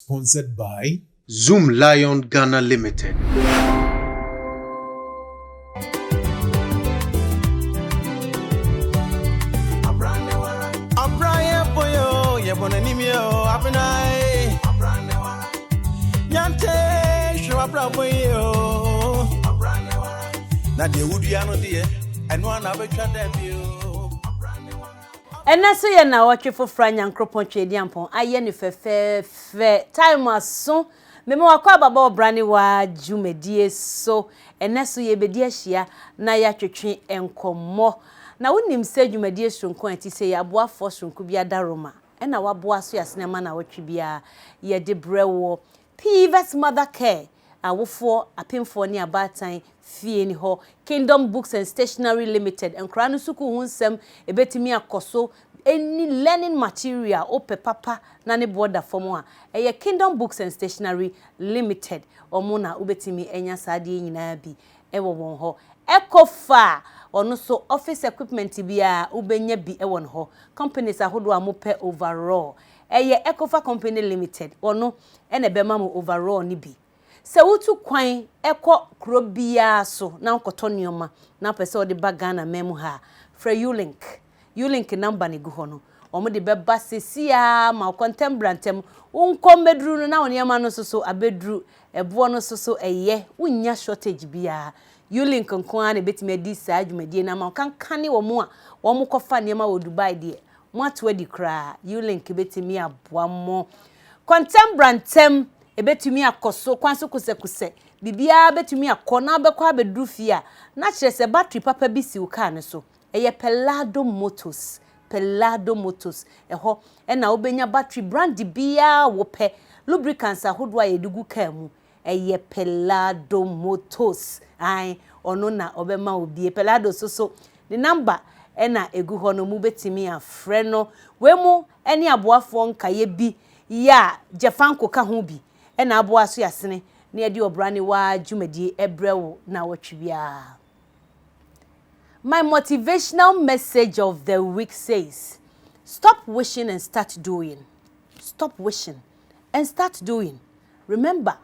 Sponsored by Zoom Lion Ghana Limited. And that's why na watch for Franya and Croponche Diampon. I yen fe time as so. Memo wakwa baba brani wa jumedie so. And that's why be dia shia na ya twetwe enkomo. Na wonim se jumedie sonko enti se ya boa fo sonko bia daroma. And na waboa so ya sinema na watwe bia ye de brewo. Pivot mother care. Awofo apemfo ni abatan fie ni ho Kingdom Books and Stationery Limited enkra no suku hunsem ebetimi akoso any learning material ope papa na ne border form a eye Kingdom Books and Stationery Limited omuna ubetimi enya saade nyina bi ewo won ho Ecofa ono so office equipment bia ubenya bi ewo no ho companies ahodo amope overall eye Ecofa Company Limited ono ene bema mo overall ni bi se wutu kwan ekọ krobia so na nkoto nioma na pese odi bagana memu ha fra ulink number ne gu ho no omo de beba sesia ma contembrantem unkom bedru na oniema no so abedru ebo no so eye unya shortage bia ulink nko an betime di sa adwumadie na ma kan kane wo mo a wo mo kofa niema wo Dubai de mo atwadi kra ulink betime aboa mo contembrantem ebetumi akoso kwanso kuse bibia betumi akona bekwa bedru fia na kire se battery papa bi si uka ne so eye Pelado Motors eho na obenya battery brand bia wo pe lubricants ahodo ayedugu ka mu eye Pelado Motors ai ono na obema obie Pelado so the number na egu ho no mu betumi afre no we mu eni aboafo nkaye bi ya jefanko ka ho bi ena abo aso yasene na edi obrani wa jumadi ebrewo na watwibia. My motivational message of the week says, stop wishing and start doing. Stop wishing and start doing. Remember,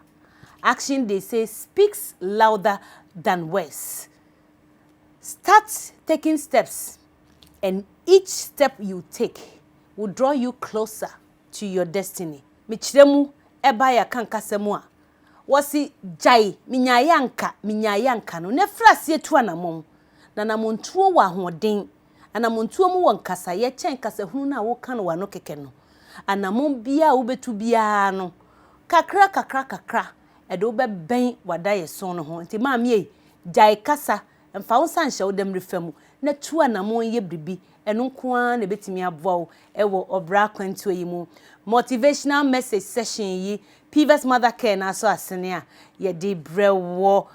action they say speaks louder than words. Start taking steps, and each step you take will draw you closer to your destiny. Michiremu eba ya kanka semua wasi jai minyayanka no ne frase etu anamom na namontuo wa hoden anamontuo mu wankasa ye chen kasa hunu na wo kan wa no keke no anamom bia wo betu bia no kakra edo be ben wada ye son no ho nti maame jai kasa mfa wo san hye wo dem refamu na tu anamom ye bribi eno nko an na betimi aboa ewo obra kwantu yimu motivational message session yi Pivot mother care na so asene a ye de brewo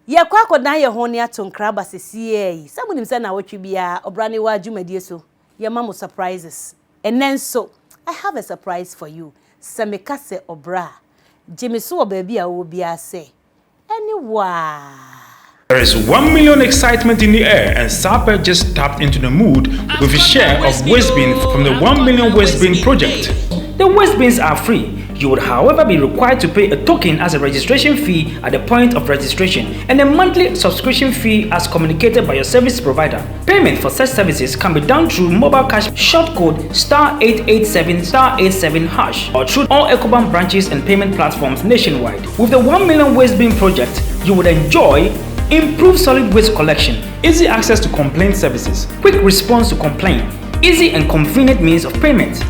ye kwa akodan ye ho ne atonkra basesie yi samunim se na wotwe bia obrane wa adwumadie so ye mamo surprises and then so I have a surprise for you semeka se obra jemiso obabi a wo bia se anyway. There is 1 million excitement in the air, and Sapper just tapped into the mood with his share of waste bin from the 1 million waste bin project. The waste bins are free. You would, however, be required to pay a token as a registration fee at the point of registration and a monthly subscription fee as communicated by your service provider. Payment for such services can be done through mobile cash short code *887*87# or through all Ecobank branches and payment platforms nationwide. With the 1 million waste bin project, you would enjoy improved solid waste collection, easy access to complaint services, quick response to complaint, easy and convenient means of payment.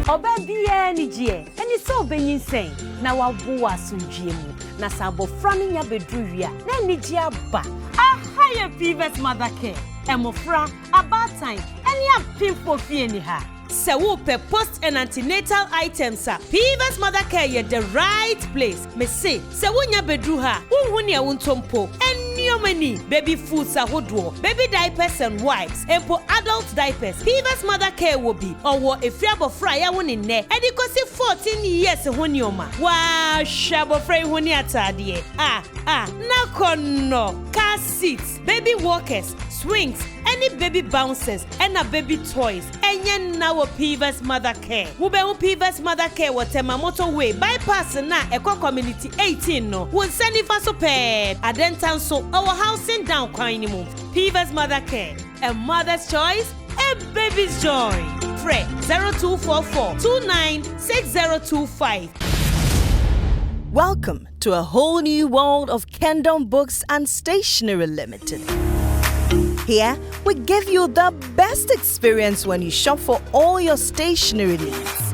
Obabia ni gie eni so benyin sen na wabu asunjie mu na sabo frani nya bedruwia na ni gie aba aha ye Pivot mother care emofra abatan eni apimfo fie ni ha se wo pe post and antenatal items a Pivot mother care ye the right place me say se wo nya bedru ha unhu ne wontompo eni Yomani, baby foods ahodo, baby diapers and wipes, and for adult diapers. Pivas mother care will be, or what if Yabo Fryer one in there, and it could see 14 years Honyoma. Wow, Shabo Frey Honiata, dear. No, car seats, baby walkers, swings, any baby bouncers, and a baby toys. And yen now a Pivas mother care. Ube Pivas mother care what tema motorway bypass na Eco Community 18 no. Would send if I so paid. Adentan so our housing down quine move. Pivas mother care. A mother's choice, a baby's joy. Fred 0244 296025. Welcome to a whole new world of Kingdom Books and Stationery Limited. Here, we give you the best experience when you shop for all your stationery needs.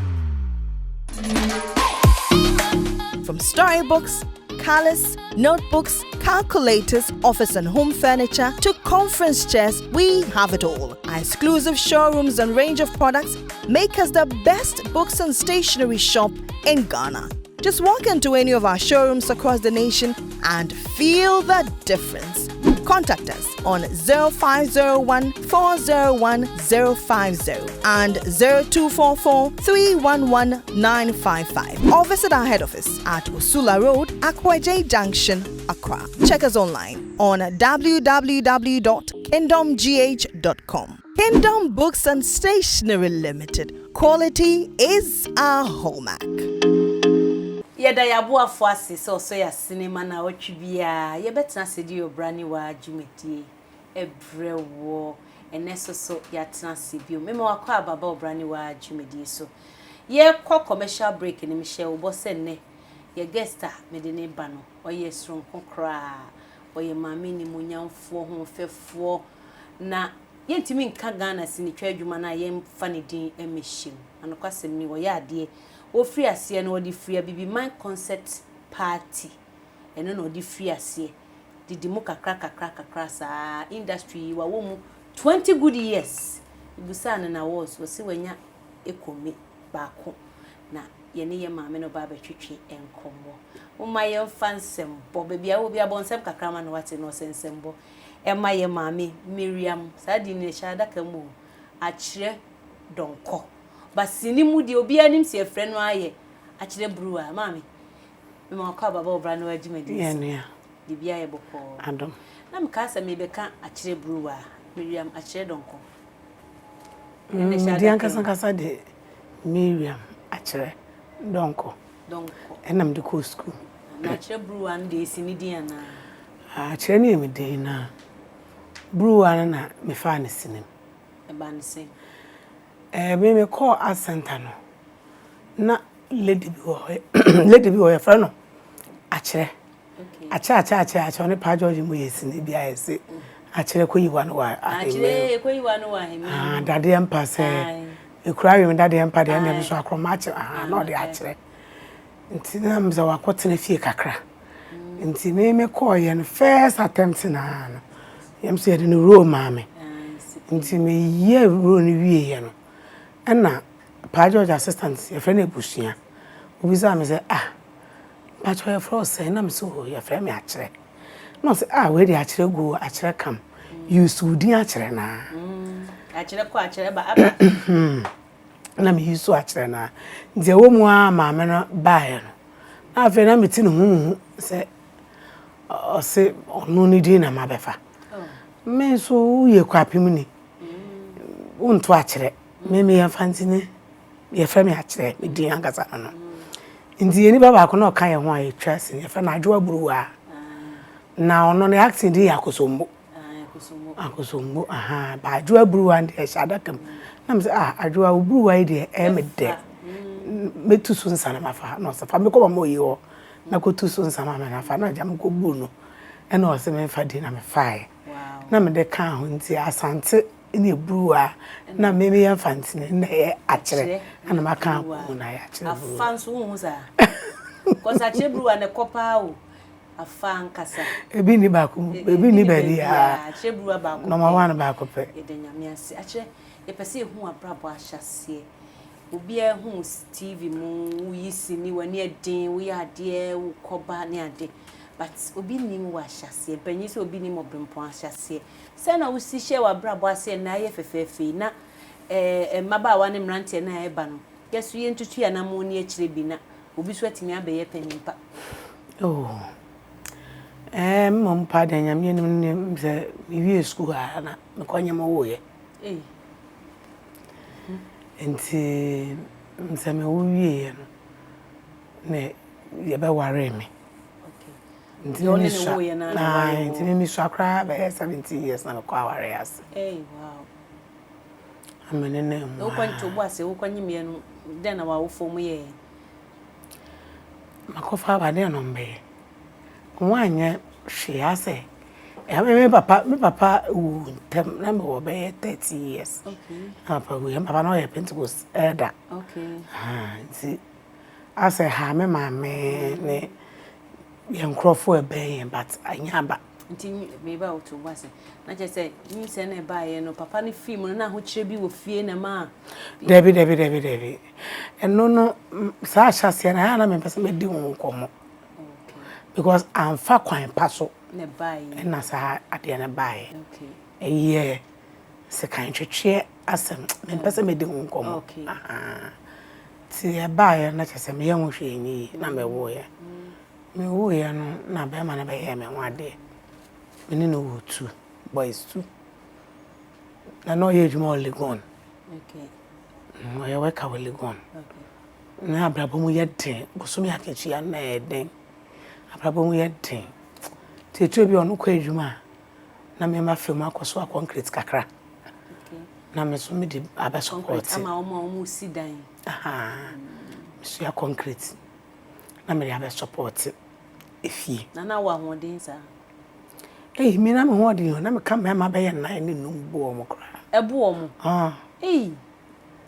From storybooks, colors, notebooks, calculators, office and home furniture, to conference chairs, we have it all. Our exclusive showrooms and range of products make us the best books and stationery shop in Ghana. Just walk into any of our showrooms across the nation and feel the difference. Contact us on 0501 401 050 and 0244 311 955 or visit our head office at Usula Road, Akwaje Junction, Accra. Check us online on www.kingdomgh.com. Kingdom Books and Stationery Limited. Quality is our hallmark. Yeda ya bo afuase so ya cinema na otwibia ye betena sedi obrani wa jumedie ebrewo eneso so ya tena sebio memo wakwa baba obrani wa jumedie so ye commercial break ni mihye wo bosenne ye guesta medene ba no oye sronko kra oye maame ni munyamfo ho fefo na ye ntimi nka Ghana sinitwa adwuma na ye mfa ne din emehim anokwasem ni wo ya ade o free ase na odi free bibi man concert party eno na odi free ase didi mu kakra sa industry wa wo mu 20 good years ibusa na was wo se wanya ekomi baako na ye ne ye maame no ba betwetwe enkomo wo maye fansem bo bebia wo bia bonsem kakra ma no wate no sensem bo e maye maame Miriam sadi ne shada kamu Akyere donko basini mu di obi anim se efre no aye Akyere Buruwaa maame me ma kwa baba obra no agimedi ye nua di bia ye boko adom na me ka sa me be ka Akyere Buruwaa Miriam Akyere donko di ankasa de Miriam Akyere donko enam de ko school na Akyere Buruwaa ndi sini di ana Akyere ni me de na Buruwaa na me fa ne sinem e ba ne sin me call a center no na lady bi wo fra no Akyere Akyere ne pa George mo yesini bi ayese Akyere koyiwa no wa Akyere koyiwa no wa hemi dade empa se ekura wi me dade empa de na so akroma Akyere na de Akyere nti na mza wakotena fie kakra nti me call ye no first attempt na no yem se de no room maame nti me ye room ni wie ye no na pa George assistant ye friend ebusia obisa me say pa George for say na me so ye friend me Akyere no say we dey Akyere go Akyere kam you sudi Akyere na Akyere ko Akyere ba aba na me you so Akyere na nti wo mu a maame no bae no na fe na me ti no hu say o say onu ni din na mabefa me so ye kwapem ni unto Akyere me ya fantini ye fa me Akyere me din angasa no ndi eni baba ko na oka ye ho a ye twase ye fa na Adwoa Buruwaa na ono ne accent di yakosombo akosombo ba Adwoa Buruwaa ndi e shadakam na me say Adwoa Buruwaa di e me de me tusu nsana mafa no se fa me ko mo yi ho na ko tusu nsana ma na fa na jam ko bu no e na o se me fa di na me fae na me de kan ho nti asante ni Buruwaa na me ya fantini na ye Akyere na maka ko na ya Akyere afanso hu za ko sa Akyere Buruwaa ne kopa o afan kasa ebi ni ba ko ebi ni ba di Akyere Buruwaa ba ko no ma wan ba ko pe ye de nyame ase Akyere ye pese hu abrabo ahyase obi a hu TV mu yisi ni wani adin wo ya ade wo koba ni ade but obi nim wa hyase panyi se obi nim obrempon hyase se na wo si hye wa brabo ase na ye fefefe na maba wa ne mrante na eba no yesu ye ntutu ya na mo ni akire bi na obi so atimi abeye panimpa oh mom pa de nyam ye nim se wi school na me kwanya mo wo ye enti mse me wo wie no ne ye be ware me enti no ne wo ye na enti me so akra be 17 years na me kwa ware as wow amene ne wo kwanto bo ase wo kwanyim ye no den na wa wo fo mu ye makofa ba de no mbe nwanye hwe ase me papa tem na me wo be 30 years papa we papa no ye Pentecost elder nti ase ha me maame ne ye nkrofo ebe but anyaba nti me ba oto wase na je say yin se na ba ye no papa ne film na ho kire bi wo fie na ma debi eno no sa hyase na ya na me pese me di won komo because I'm fa kwan paso ne bae na sa ade na bae eye se kan twetwe asem me pese me di won komo ti e bae na chese me ye hwe ni na me wo ye me wo ye no na be ma na be ye me wade me ni no wo two boys two na no ye juma Legon no ye weka we Legon na abrabo mu ye den bosomi akechi ya na ye den abrabo mu ye den ti etu bi onu kwa adwuma na me ma fem akoso a concrete kakra na me so me di aba support ama omo si dan so ya concrete na me aba support efie na wa hodin sa me na me hodin na me ka me ma ba ye na ni numbu omo kra ebu omo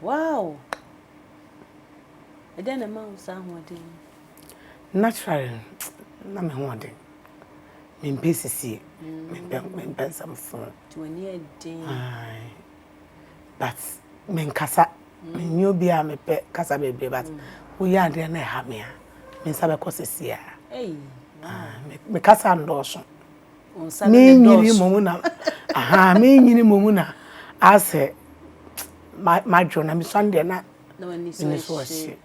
wow eden na ma usa hodin natural na me hodin me mpesisi me mpensam fun to ani edin but me nkasa me nyobi a me pe kasa bebre but wo ya ade na ha me a me sabe kosisi a me kasa ndoso me nyiri momu na me nyiri momu na ase ma jona me sonde na wani so shi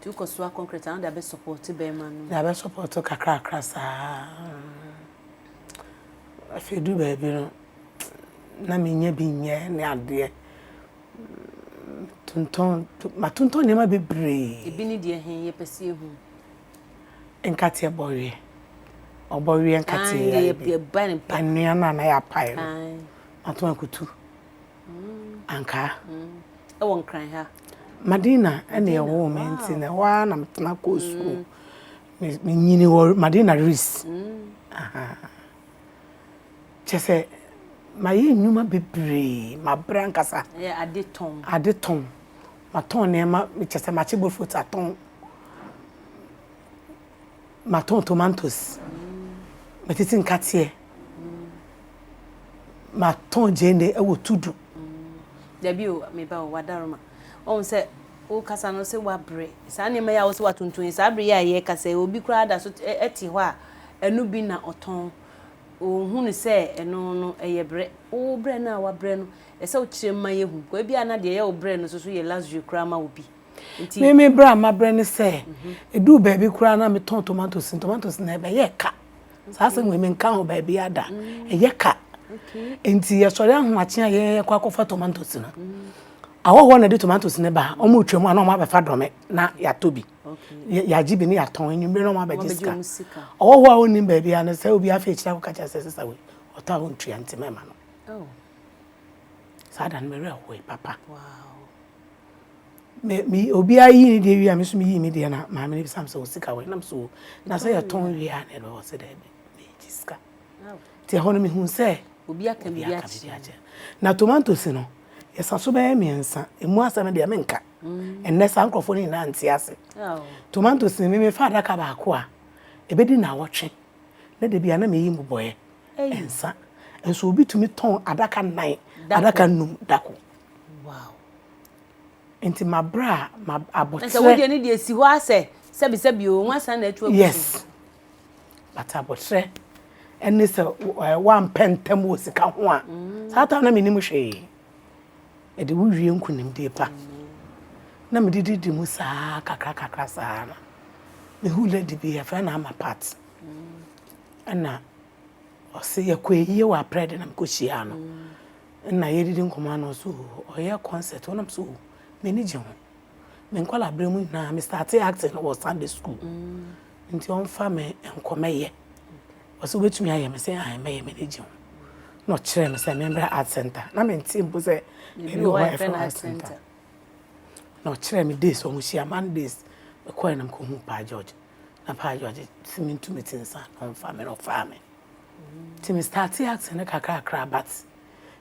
tu ko so concrete and be support be man na be support kakra krasa afedu be bi no na me nya bi nye ne ade tunton ne ma bebre ebi ni de hen ye pese hu enkate bowie obowie enkate ye ban pa anua na ya pai maton akutu anka e won kran ha Madina ene ye wo menti na wa na mtena ko school me nyini wo Madina Reese chese ma ye nyuma bebre ma brankasa adeton ma ton ne ma chese ma chigbo foot aton ma ton tomatoes ma titi nkatie ma ton jende e wo tudu debi o me ba o wadaroma on se o kasa no se wabre sa ne ma ya wo se watuntun sa abre ya ye kasa obi kura da so eti ho a enu bi na oton o hunu se eno no eyebre o bre na wabre no e se o kire ma ye hu ko bi ana de ye o bre no so ye luxury kura ma obi nti me bra ma bre ne se edu ba bi kura na me ton tomatoes na be ye ka sa se me nka ho ba bi ada e ye ka nti ye sori ahomache ye kwa kofa tomatoes no awo na de tomatoes ne ba o mu twemu na o ma be fa dome na ya tobi ya jibi ni ya ton enyumbe na o ma be jiska awo a oni ba bia na se obi afa kira ko kacha se sesa we o ta ho ntua ntimema no sada na mere ho papa me obi ayi ni de wi a me so me yi me de na ma me sam se o sika we na so na se ya ton wi a na do se de me jiska ti ho no me hu se obi aka bi ya na tomatoes no yesa so be miensa emu asem de me nka enne sa nkrofo ni na nti ase tomatoes ni me fa adaka ba ko a ebedi na wotwe na de bia na me yi mboboye ensa enso obi tumi ton adaka nan adaka num dako wow enti mabra ma abotre nse wo de ni de si ho ase sebi o nwa san na etu yes batabotre ene se wan pentam wo sika ho a sata na menim hwe e de wo wie nkunim de pa na me didi mu saa kakra saa na me hule de bi ya fa na ama part ana o se ye kweyi wa pred na ko hia no na ye didi nkoma no so o ye concert wonam so me ni je ho me nkwala bremu na me start acting no Sunday school nti on fa me enkomeye o so betumi aye me say I me ni je ho no kire me say member art center na me nti mbo say me wo art center no kire me days o mu hia Mondays me ko na ko hu pa George na pa George simi to meeting san on fa me no fa me ti me start acting na kakra but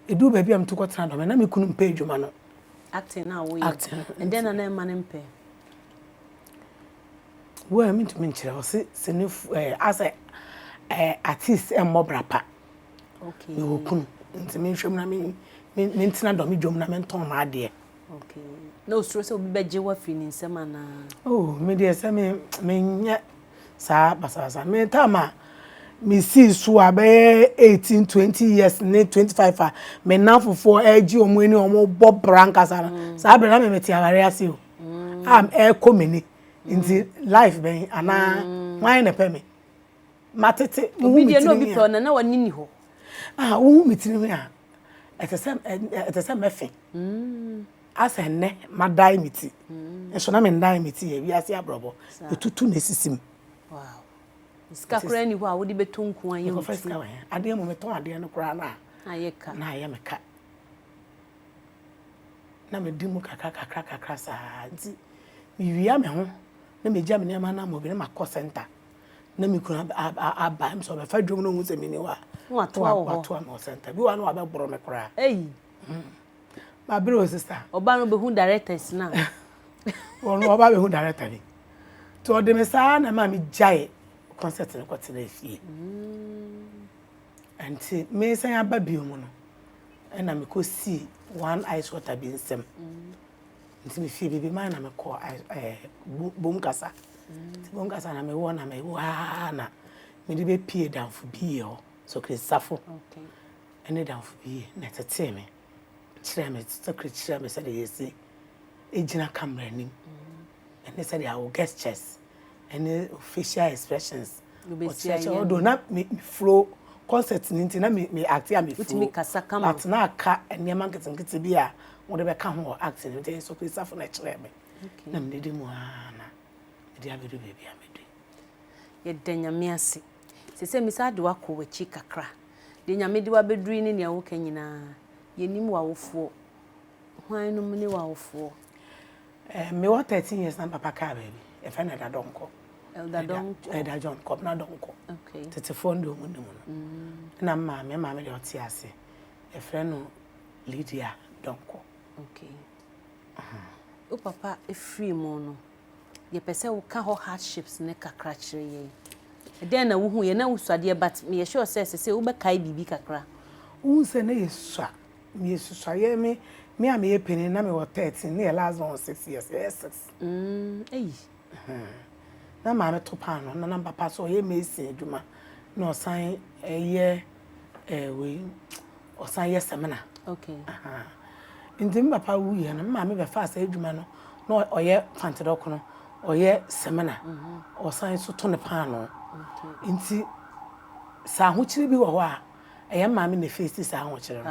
edu ba bi am to kwatra do me na me kunu mpa adwuma no acting na wo and then na man mpa wo am to me kire o se ne as a artist e mobrapa okay me wo kunu nti me hwem na me ntina do me dwom na me nton na ade okay no stress obi beje wa free ni nsema na oh me de se me nya sa basa me tama me see so abe 18 20 years ne 25 me now for agi omo ni omo bob branca sa be na me meti aware ase o am e komeni nti life ben ana wan na pe me matete obi de no bi pe na wani ni ho wo mitini me a etesem mefe asa ne madai miti enso na me ndai miti e wi ase abrobo etutu na sisim wow skakra ni ho a wo de betonku an ye ko feska wa ade mo meton ade no kura na ayeka na aye meka na me dimu kakra sa nti mi wi ame ho na me gya me ne ma na mo bi na ma center na me kuna aba am so be fa dwom no hu se me ni wa to am center bi wa no abegoro me kura my bro sister oba no be hu directors na no oba be hu director ni to de me sa na ma mi jai concert no kwatena fie anti me san aba bi mu no na me ko see one ice water bi nsem nti me fie bibi ma na me ko bom kasa na me wo na me wa na me de be pie danfo bi yo so krisafo okay ene danfo bi na tete me kire me secret kire me say yesi ejina camera nim ene say our gestures ene facial expressions do na me flow concert ninti na me act ya me flow but na aka ene man ketenkete bi a wo de be ka ho act ninti so krisafo na kire me na me de mu ana de abedu baby amedu ye danyame ase se mi sa de wako wachi kakra de nyame de wabeduri ni ne wo kanyina yenim wawofo hwan no mne wawofo me wa 13 years na papa ka baby e fa na dadonko elda John kop na donko okay tete fondo mu no na maame de oti ase e fra no Lydia donko okay o papa e free mo no ye pese wo ka ho hardships ne kakra kire ye den na wo hu ye na wo suade but me sure say wo be kai bibi kakra wo se na yesua me yesua ye me am ye peni na me wo 13 na last one 6 years yes na maame to pan no na papa so ye me esi adwuma na osan ye we osan ye semina okay ndi papa wu ye na maame be fa sa adwuma no na oye fantedoko no oye semina osan so to ne pan no nti sa ho kire bi wo ho a eye maame na face sa ho kire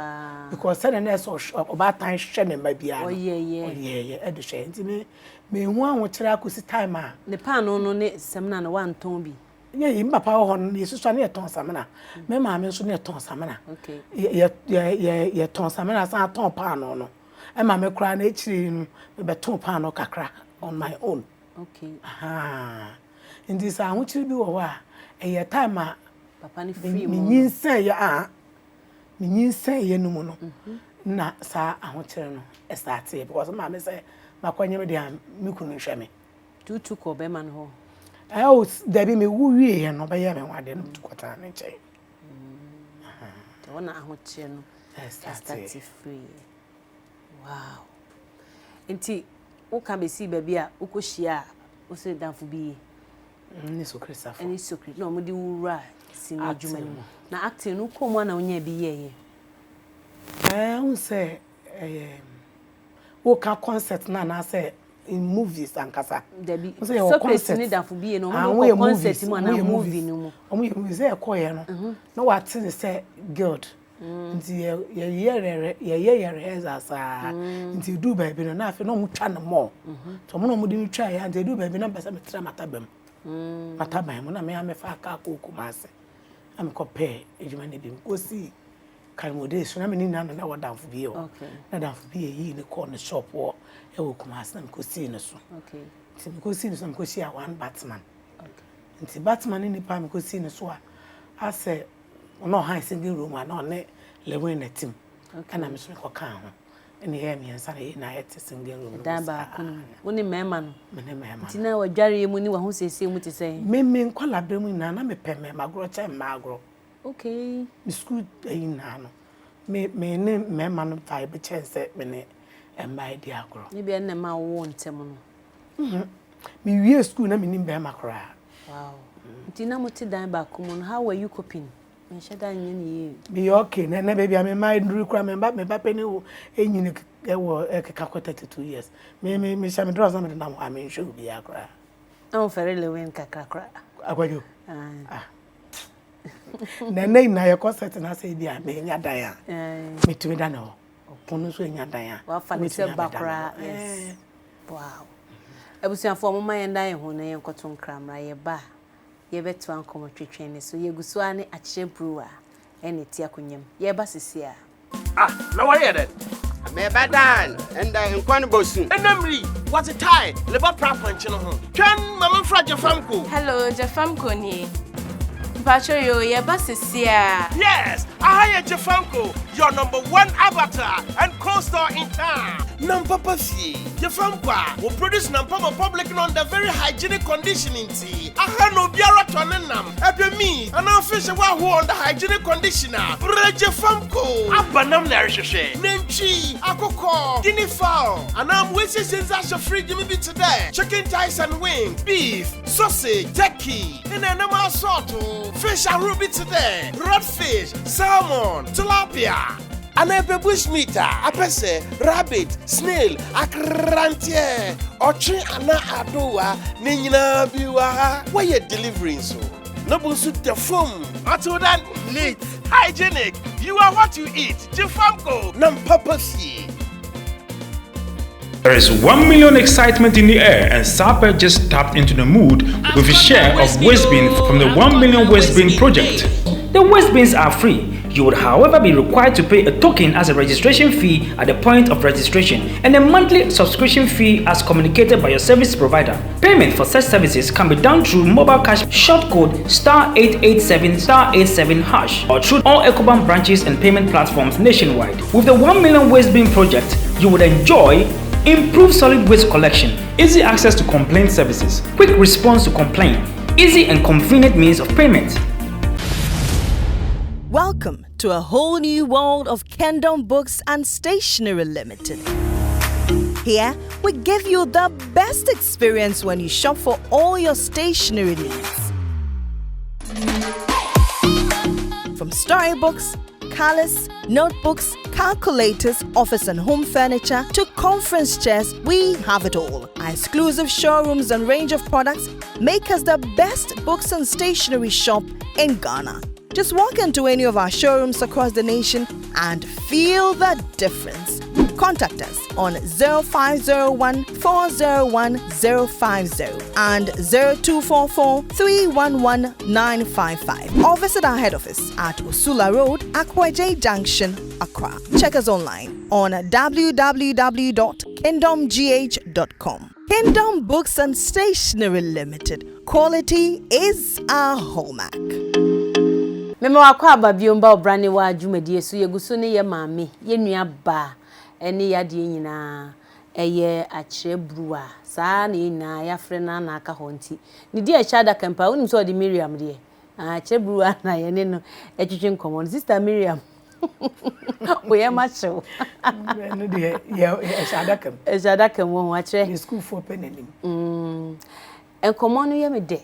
because said na so oba tan hwe ne ma bia no oye edu hwe nti me hu an ho kire akosi time a ne pan no ne semina no wan ton bi ye papa ho no ne susu na ton semina me maame so ne ton semina okay ye ton semina sa ton pan no e maame kura na ekire no me be ton pan no kakra on my own okay nti sa ho kire bi wo ho a eye time a papa ni free mo me nyinsa ye no mu no na sa ahokere no start because maame say makwanye me dia me kunu hwe me tutu ko be man ho da bi me wu wie no be ye me wade no tukota ne chei wona ahokere no start free wow nti wo ka be si ba bi a wo ko hia wo se danfo bi Ni so Christopher. Any secret no mudi wura sini adwuma ni mu. Na acting no kom na onya bi ye. Un say wo ka concert na say in movies and kasa. Debi. So concert ni da fu bi no mo concert mu na movie ni mu. Omo ye movies e ko ye no. No what say good. Nti ye asa nti du ba bi no na afi no mu twa no mo to mo no mu di twa ya nti du ba bi na besa metra matabam matabam mo na me amefa aka Kumase am ko pe ejuma ne bi ko si kalmode so na me ni na wadanfo bi o na danfo bi yi ni ko no shop wo e wo Kumase na me ko si no so nti me ko si no so me ko si a one Batman nti Batman ni pa me ko si no so a ase no high single room and on it lewe na team and I'm so ka ho ene he me nsa na yet single room dan ba kun woni mema no me mema tina wa dware mu ni wa ho sese mu te sei me nkwala bre mu na me pe me magro che magro okay me school na no me ne mema no vibe chance me ne emba di agro ni be na ma wo ntem no me wie school na me ni be makra wow tina mo ti dan ba kun how were you coping be okay na baby am my nduru me ba peni wo enyini e wo ekeka 32 years me sha me draw some na mo am show bi akra am fere lewen kakra akwajo na ye concert na say bi am nya dan ya me tumi dan no pono so nya dan ya wa fa ne se bakra yes wow ebusiafo mo man dan ho na ye nkoto nkramra ye ba ye betu ankomo twetwen ne so ye gusu ane Akyere Buruwaa ene ti akonyam ye ba sisi a na wa ye that me badan and nkwan bosu enamri what a tie le ba prapanche no ho twan mama fra Jefamko hello Jefamko ni Pacho yo ye ba sisi a yes I am Jefamko your #1 avatar and co-star in town Nampa Pasi Jefamko will produce Nampa public on the very hygienic conditioning tea aha no biara tonenam ebe me and official wa who on the hygienic conditioner Jefamko abanam na rehwehwe nentwi akoko guinea fowl and am waiting since I should free me be today chicken thighs and wings beef sausage turkey and an salt fish and ruby today redfish salmon tilapia Anabe bushmeat, apese, rabbit, snail, akrantie, ochi ana adoa, ninyina biwa. Why you delivering so? No bullshit the foam. Until that neat, hygienic. You are what you eat. Jefamko, nampapasi. There is 1 million excitement in the air, and Sape just tapped into the mood with his share of waste bin from the 1 million waste bin project. The waste bins are free. You would, however, be required to pay a token as a registration fee at the point of registration and a monthly subscription fee as communicated by your service provider. Payment for such services can be done through mobile cash short code *887*87# or through all Ecobank branches and payment platforms nationwide. With the 1 million waste bin project, you would enjoy improved solid waste collection, easy access to complaint services, quick response to complaint, easy and convenient means of payment. Welcome to a whole new world of Kingdom Books and Stationery Limited. Here, we give you the best experience when you shop for all your stationery needs. From storybooks, colours, notebooks, calculators, office and home furniture to conference chairs, we have it all. Our exclusive showrooms and range of products make us the best books and stationery shop in Ghana. Just walk into any of our showrooms across the nation and feel the difference. Contact us on 0501 401 050 and 0244 311 955 or visit our head office at Usula Road, Akwaje Junction, Accra. Check us online on www.kingdomgh.com. Kingdom Books and Stationery Limited. Quality is our hallmark. Memo akwa babiomba obrane wa adwumadi so yeguso ne ye maame ye nua ba ene yade nyina eye Akyere Buruwaa saa ne nyina ya frɛ na na aka honti ne di a chada kampa wonim so de Miriam de Akyere Buruwaa na ye ne no etwetwe nkomo sister Miriam we am macho no de ye chada kam wo Akyere school for penelim enkomo no ye me de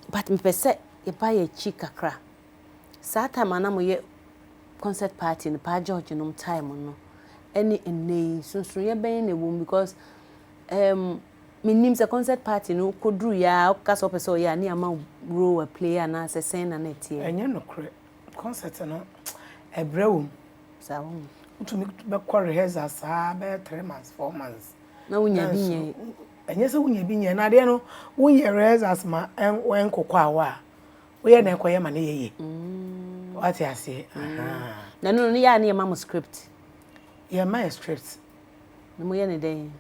but me pese ye buy a chikakra. Sata manamo ye concert party in Pa George no time no. Any ene so ye ben ne wom because me nim se concert party no kodru ya kasa opese o ya ni ama role player na se sen na net ye. Enye no kre concert no ebrewum Sa wo. Utumi be kwa rehearsals be 3 months 4 months. Na unya binye. Enye se unya binye na de no unya rehearsals ma en kokwa wa. Uye na ekoye ma na yeye. What you say? Na no ya na ma script. Yeah, my script. Na mo ye ne den.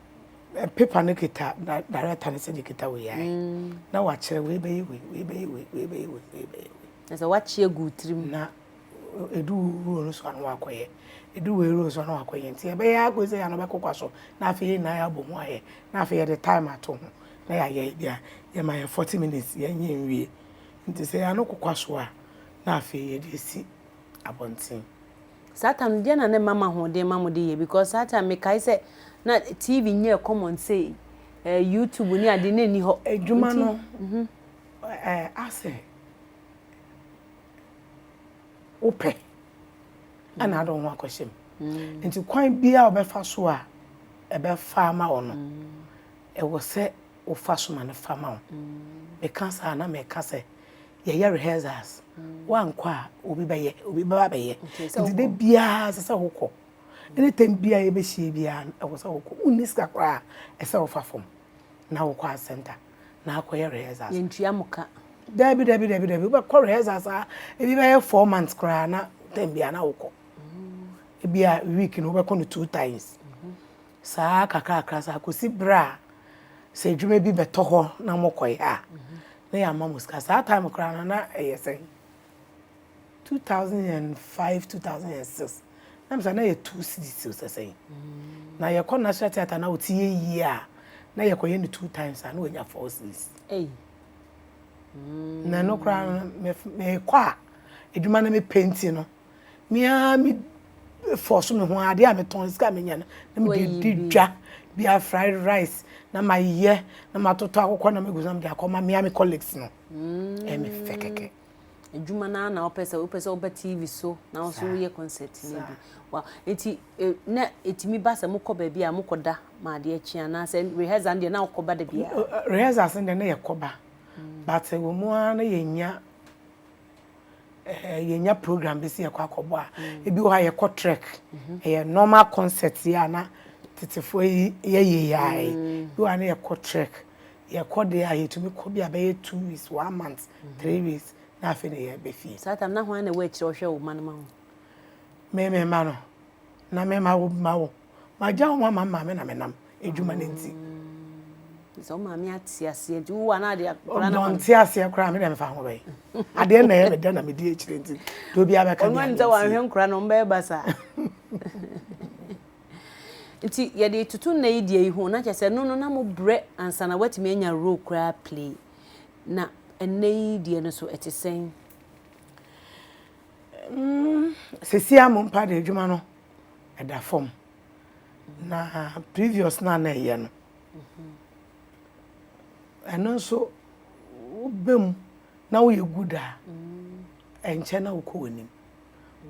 Paper no kita director ne se de kita we yai. Na wa kire we be. Na se wa chie gu trim na edu ru so anu akoye. Edu we ru so anu akoye. Nti e be ya go se ya no be kokwa so. Na afi na ya bomu aye. Na afi the time ato ho. Na ya ye bia. Ye ma 40 minutes ye nye nwie. Nti se ya no kokwa so a na afi ye de si abontin. Satan dia na ne mama ho de mama de ye because Satan me kai say na TV nye common say YouTube ni ade na ni ho adwuma no ase ope ana do ho akohyem nti kwan bia obefa so a ebe fa ma ono e wo se o fa so ma ne fa ma o me kansa na me kase ye rehearsals wan kwa obi ba ye nti de bia se hokọ anytime bia ye be hie bia e wo se hokọ uniska kwa e se ofa fom na wo kwa center na akoye rehearsals ye ntua muka dabi be kwa rehearsals e bi be 4 months kwa na time bia na hokọ e bia week no be kono 2 times saa kakra sa kosi bra se dwuma bi beto ho na mokoye a na ya mamuska saa time kwa na say 2005 2006 na msa na ye 2 cities so say na ye kon national theater na otie yi a na ye koye ni 2 times na onya 4 cities na no kra me kwa eduma na me painting no mi force me ho ade a me ton ska me nya na me di dwa bia fried rice na ma ye na ma toto akokọ na me guzam dia akoma me colleagues no me fekeke eduma na opese oba TV so na also ye concert ni bi wow enti na etimi ba se mukọ ba bia mukoda ma de achi na se rehearsal de na ukoba da bia rehearsal se de na yekoba but wo mu na yenya program bi se yakọ akobo a ebi wo ha ye trek normal concert ya na titifo ye you are na trek ye de a yetumi ko bia be 2 weeks 1 month 3 weeks na afi ne ye be fi satam na hwan na we kire ohwe wo manama ho me ma no na me ma wo ma ja wo ma me na me nam edwuma ne nti so ma me atiase di wo na de akora na atiase akora me dem fa ho be ade na ye me da na me di ekire nti do bia be ka ni nta wa hwe nkora no mba basa nti ye de tutu na yi die hu na chese no na mo bre ansa na watimi anya role kra play na ene die no so etisen sesia mo mpa de adwuma no eda form na previous na ye no eno so obem na wo ye good a enche na wo ko wonim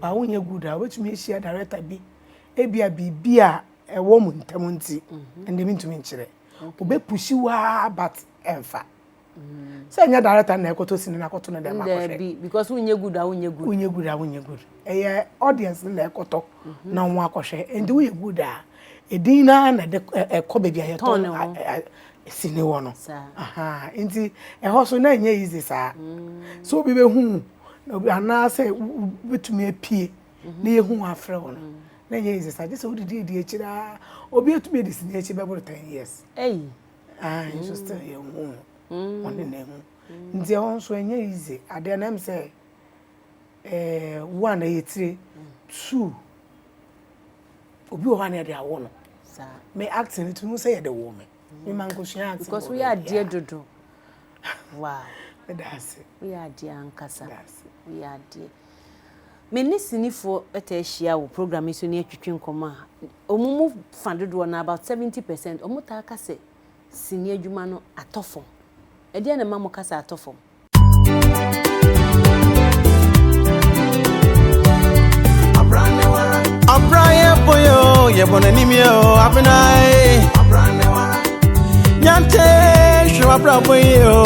ba wo ye good a wetumi hia director bi ebia bibia ewo mu ntam nti ende mi ntumi nkyere obe pushi wa but enfa say nya director na ekoto sini na akoto na dem akofre because unye good eh audience na ekoto na won akofre and we good a edina na de ekobe bia yeton sini wono aha nti eho so na nya easy sa so obi be hu na say betumi apie na ye hu afre wono na nya easy sa just o di ekira obi etumi di sini echi be 10 years you still here one na hu nti on so nya easy ade na am say one ayetire 2 obi o ha na de awo no me acting to say ye de wo me man go share because we are dear dodo wow that's it we are dear ankasa we are dear me ni sinifo etahia wo program iso ni atwitwe nkoma omumu fandodo na about 70% omuta aka se sini adwuma no atofo e dia na mamu kasa atofo ye bonanimio, Abena Nyanta, show up yo.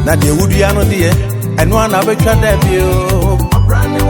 Na de Udiano dear, and one of a cat debut. A brand new